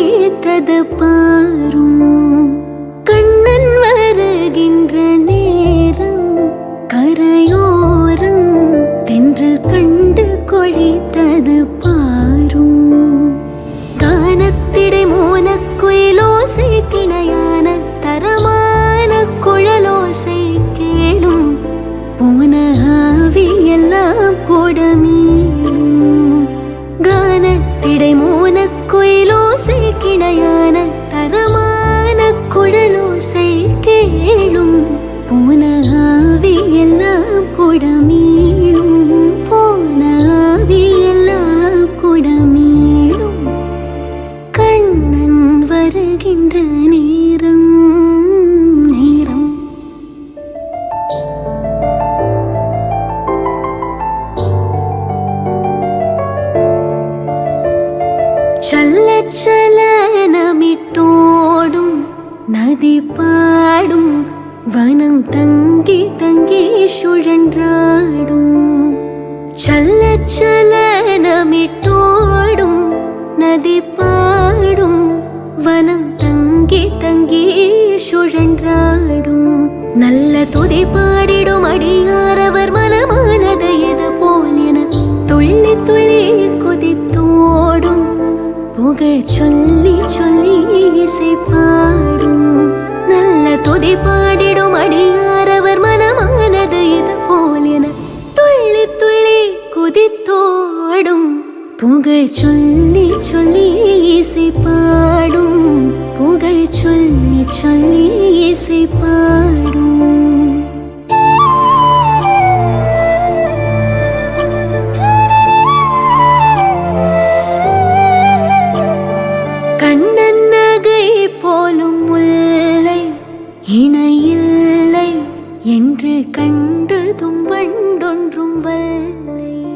கொழித்தது பாரும். கண்ணன் வருகின்ற நேரம் கரையோரம் தென்றல் கண்டு கொழித்தது பாரும். கானத்திடை மோனக்குயிலோசை கிணையான தரமான குழலோசை கேளும். போன ஆவி எல்லாம் கூட மீளும். கானத்திடை மோனக்குயிலோசை கிணையான தரமான குழலோசை கேளும். போன ஆவி எல்லாம் கூட மீளும். போன ஆவி எல்லாம் கூட மீளும். கண்ணன் வருகின்ற நேரம் நேரம். சல்ல சலனமிட்டோடும் நதி பாடும். வனம் தங்கி தங்கி சுழன்றாடும். சல்ல சலனமிட்டோடும் நதி பாடும். வனம் தங்கி தங்கி சுழன்றாடும். நல்ல துதி பாடிடும் அடியாரவர் மனமானது எது போல் என துள்ளி துள்ளி குதித்தோடும். புகழ் சொல்லி சொல்லி இசை பாடும். நல்ல துதி பாடிடும் அடியாரவர் மனமானது இது போல் என துள்ளி துள்ளி குதித்தோடும். புகழ் சொல்லி சொல்லி இசை பாடும். புகழ் சொல்லி சொல்லி இசை பாடும். கண்ணன் நகை போலும் முல்லை இணையில்லை என்று கண்டதும் வண்டொன்றும் வல்லை.